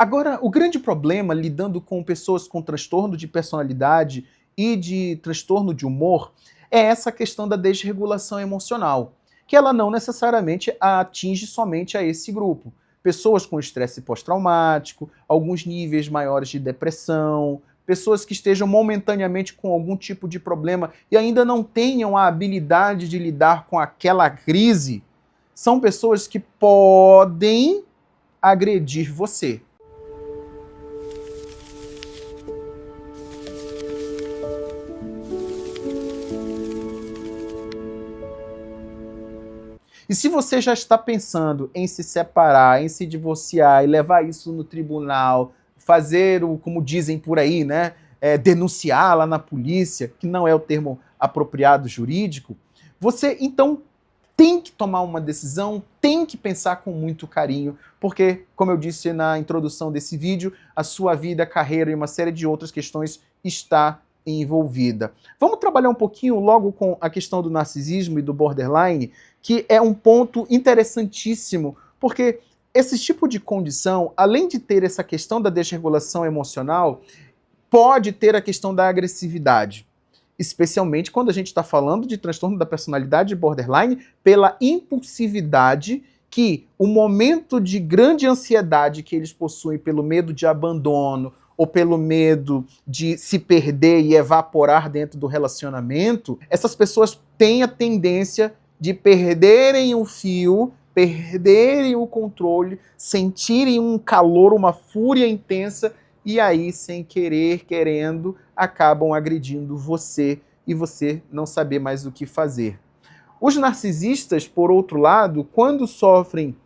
Agora, o grande problema lidando com pessoas com transtorno de personalidade e de transtorno de humor é essa questão da desregulação emocional, que ela não necessariamente atinge somente a esse grupo. Pessoas com estresse pós-traumático, alguns níveis maiores de depressão, pessoas que estejam momentaneamente com algum tipo de problema e ainda não tenham a habilidade de lidar com aquela crise, são pessoas que podem agredir você. E se você já está pensando em se separar, em se divorciar e levar isso no tribunal, fazer o, como dizem por aí, né, denunciar lá na polícia, que não é o termo apropriado jurídico, você então tem que tomar uma decisão, tem que pensar com muito carinho, porque, como eu disse na introdução desse vídeo, a sua vida, carreira e uma série de outras questões está envolvida. Vamos trabalhar um pouquinho logo com a questão do narcisismo e do borderline, que é um ponto interessantíssimo, porque esse tipo de condição, além de ter essa questão da desregulação emocional, pode ter a questão da agressividade. Especialmente quando a gente está falando de transtorno da personalidade borderline, pela impulsividade que o momento de grande ansiedade que eles possuem pelo medo de abandono ou pelo medo de se perder e evaporar dentro do relacionamento, essas pessoas têm a tendência de perderem o fio, perderem o controle, sentirem um calor, uma fúria intensa e aí, sem querer, querendo, acabam agredindo você e você não saber mais o que fazer. Os narcisistas, por outro lado, quando sofrem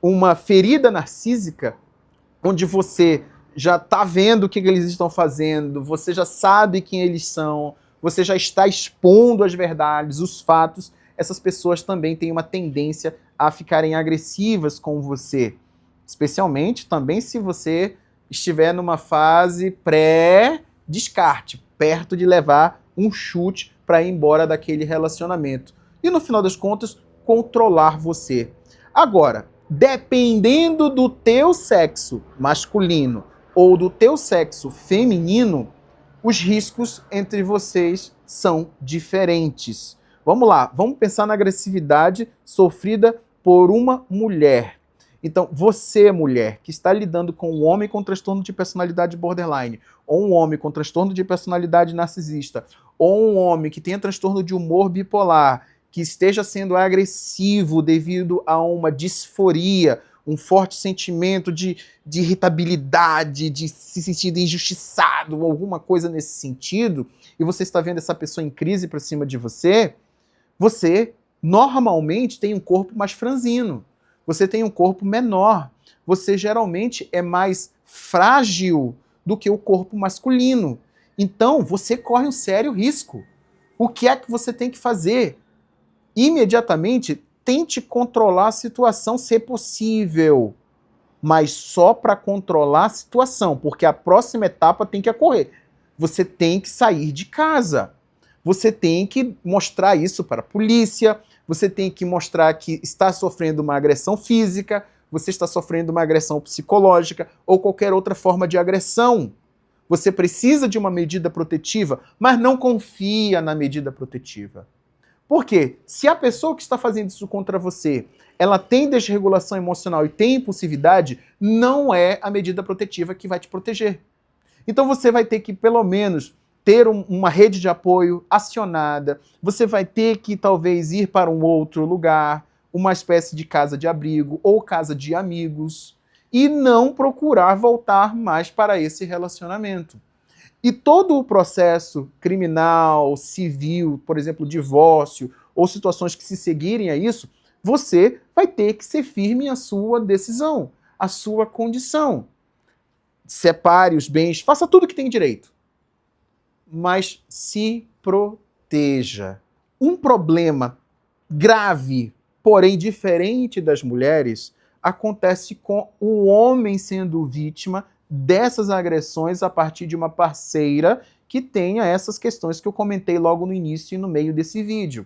uma ferida narcísica, onde você já está vendo o que eles estão fazendo, você já sabe quem eles são, você já está expondo as verdades, os fatos, essas pessoas também têm uma tendência a ficarem agressivas com você. Especialmente também se você estiver numa fase pré-descarte, perto de levar um chute para ir embora daquele relacionamento. E no final das contas, controlar você. Agora, dependendo do teu sexo masculino ou do teu sexo feminino, os riscos entre vocês são diferentes. Vamos lá, vamos pensar na agressividade sofrida por uma mulher. Então, você, mulher, que está lidando com um homem com transtorno de personalidade borderline, ou um homem com transtorno de personalidade narcisista, ou um homem que tenha transtorno de humor bipolar, que esteja sendo agressivo devido a uma disforia, um forte sentimento de irritabilidade, de se sentir injustiçado, ou alguma coisa nesse sentido, e você está vendo essa pessoa em crise para cima de você, você normalmente tem um corpo mais franzino, você tem um corpo menor, você geralmente é mais frágil do que o corpo masculino. Então, você corre um sério risco. O que é que você tem que fazer? Imediatamente, tente controlar a situação se possível, mas só para controlar a situação, porque a próxima etapa tem que ocorrer. Você tem que sair de casa. Você tem que mostrar isso para a polícia, você tem que mostrar que está sofrendo uma agressão física, você está sofrendo uma agressão psicológica ou qualquer outra forma de agressão. Você precisa de uma medida protetiva, mas não confia na medida protetiva. Por quê? Se a pessoa que está fazendo isso contra você, ela tem desregulação emocional e tem impulsividade, não é a medida protetiva que vai te proteger. Então você vai ter que, pelo menos, ter uma rede de apoio acionada, você vai ter que talvez ir para um outro lugar, uma espécie de casa de abrigo ou casa de amigos, e não procurar voltar mais para esse relacionamento. E todo o processo criminal, civil, por exemplo, divórcio, ou situações que se seguirem a isso, você vai ter que ser firme à sua decisão, à sua condição. Separe os bens, faça tudo que tem direito. Mas se proteja. Um problema grave, porém diferente das mulheres, acontece com o homem sendo vítima dessas agressões a partir de uma parceira que tenha essas questões que eu comentei logo no início e no meio desse vídeo.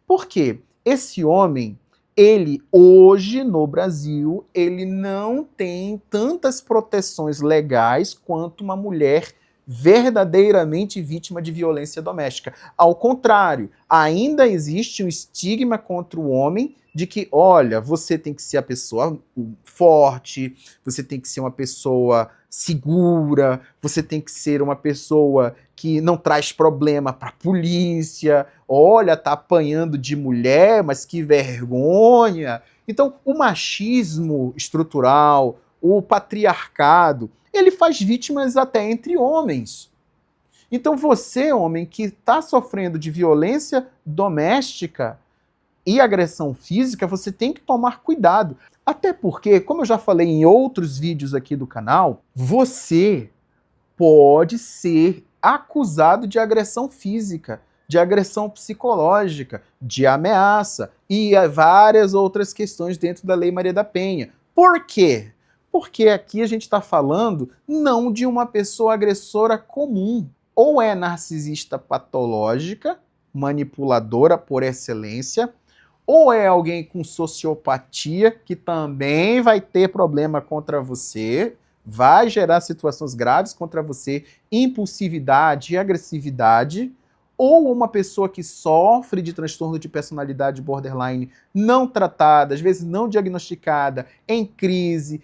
Por quê? Esse homem ele hoje no Brasil, ele não tem tantas proteções legais quanto uma mulher verdadeiramente vítima de violência doméstica. Ao contrário, ainda existe um estigma contra o homem de que, olha, você tem que ser a pessoa forte, você tem que ser uma pessoa segura, você tem que ser uma pessoa que não traz problema para a polícia, olha, tá apanhando de mulher, mas que vergonha. Então, o machismo estrutural, o patriarcado, ele faz vítimas até entre homens. Então você, homem, que está sofrendo de violência doméstica e agressão física, você tem que tomar cuidado. Até porque, como eu já falei em outros vídeos aqui do canal, você pode ser acusado de agressão física, de agressão psicológica, de ameaça e várias outras questões dentro da Lei Maria da Penha. Por quê? Porque aqui a gente está falando não de uma pessoa agressora comum. Ou é narcisista patológica, manipuladora por excelência, ou é alguém com sociopatia, que também vai ter problema contra você, vai gerar situações graves contra você, impulsividade e agressividade, ou uma pessoa que sofre de transtorno de personalidade borderline não tratada, às vezes não diagnosticada, em crise,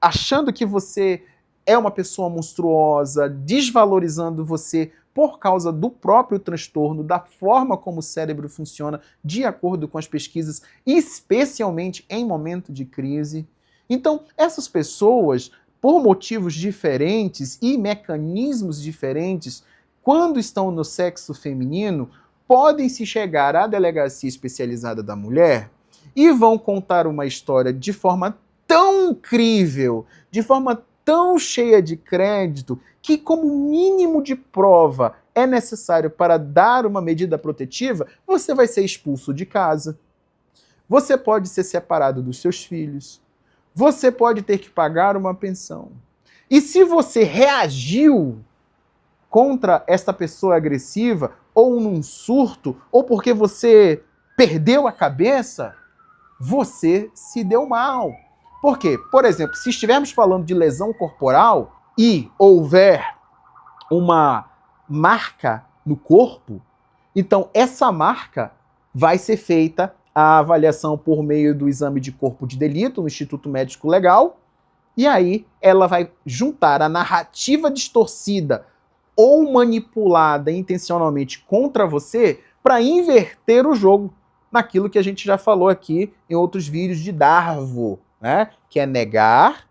achando que você é uma pessoa monstruosa, desvalorizando você por causa do próprio transtorno, da forma como o cérebro funciona, de acordo com as pesquisas, especialmente em momento de crise. Então, essas pessoas, por motivos diferentes e mecanismos diferentes, quando estão no sexo feminino, podem se chegar à delegacia especializada da mulher e vão contar uma história de forma tão incrível, de forma tão cheia de crédito, que como mínimo de prova é necessário para dar uma medida protetiva, você vai ser expulso de casa. Você pode ser separado dos seus filhos. Você pode ter que pagar uma pensão. E se você reagiu contra esta pessoa agressiva, ou num surto, ou porque você perdeu a cabeça, você se deu mal. Por quê? Por exemplo, se estivermos falando de lesão corporal e houver uma marca no corpo, então essa marca vai ser feita a avaliação por meio do exame de corpo de delito no Instituto Médico Legal, e aí ela vai juntar a narrativa distorcida ou manipulada intencionalmente contra você para inverter o jogo naquilo que a gente já falou aqui em outros vídeos de Darvo, né? Que é negar,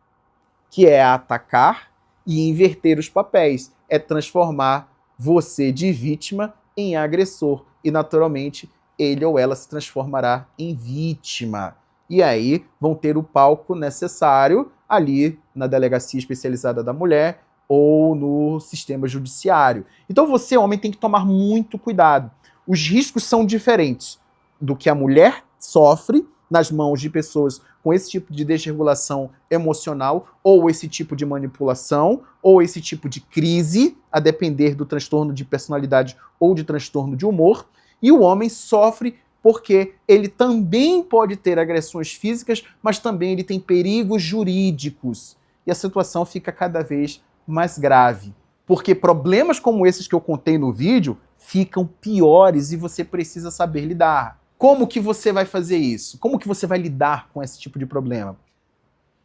que é atacar e inverter os papéis. É transformar você de vítima em agressor. E, naturalmente, ele ou ela se transformará em vítima. E aí vão ter o palco necessário ali na Delegacia Especializada da Mulher ou no sistema judiciário. Então você, homem, tem que tomar muito cuidado. Os riscos são diferentes do que a mulher sofre nas mãos de pessoas com esse tipo de desregulação emocional, ou esse tipo de manipulação, ou esse tipo de crise, a depender do transtorno de personalidade ou de transtorno de humor, e o homem sofre porque ele também pode ter agressões físicas, mas também ele tem perigos jurídicos. E a situação fica cada vez mais grave. Porque problemas como esses que eu contei no vídeo ficam piores e você precisa saber lidar. Como que você vai fazer isso? Como que você vai lidar com esse tipo de problema?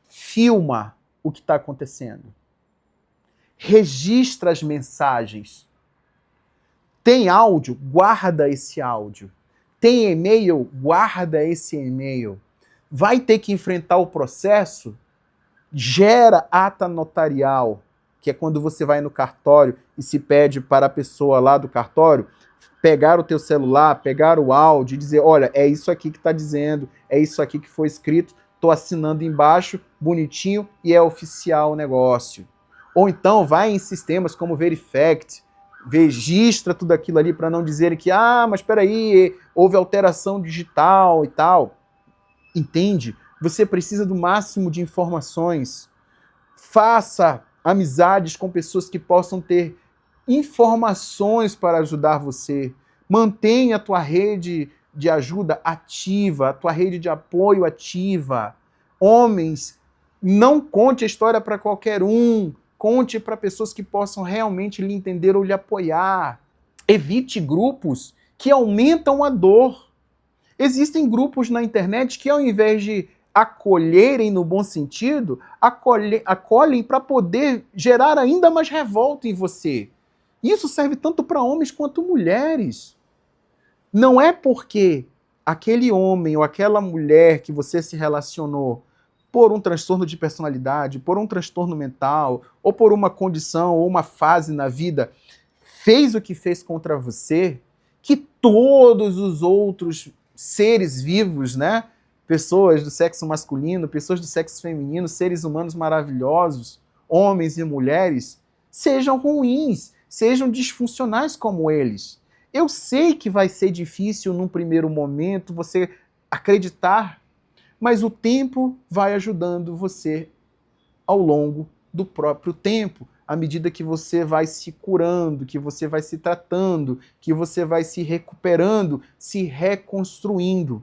Filma o que está acontecendo. Registra as mensagens. Tem áudio? Guarda esse áudio. Tem e-mail? Guarda esse e-mail. Vai ter que enfrentar o processo? Gera ata notarial, que é quando você vai no cartório e se pede para a pessoa lá do cartório pegar o teu celular, pegar o áudio e dizer, olha, é isso aqui que está dizendo, é isso aqui que foi escrito, estou assinando embaixo, bonitinho, e é oficial o negócio. Ou então vai em sistemas como Verifact, registra tudo aquilo ali para não dizer que, mas espera aí, houve alteração digital e tal. Entende? Você precisa do máximo de informações. Faça amizades com pessoas que possam ter informações para ajudar você. Mantenha a tua rede de ajuda, ativa. A tua rede de apoio, ativa. Homens, não conte a história para qualquer um. Conte para pessoas que possam realmente lhe entender ou lhe apoiar. Evite grupos que aumentam a dor. Existem grupos na internet que, ao invés de acolherem no bom sentido, acolhem para poder gerar ainda mais revolta em você. Isso serve tanto para homens quanto mulheres. Não é porque aquele homem ou aquela mulher que você se relacionou por um transtorno de personalidade, por um transtorno mental, ou por uma condição ou uma fase na vida, fez o que fez contra você, que todos os outros seres vivos, né? Pessoas do sexo masculino, pessoas do sexo feminino, seres humanos maravilhosos, homens e mulheres, sejam ruins, sejam disfuncionais como eles. Eu sei que vai ser difícil num primeiro momento você acreditar, mas o tempo vai ajudando você ao longo do próprio tempo, à medida que você vai se curando, que você vai se tratando, que você vai se recuperando, se reconstruindo.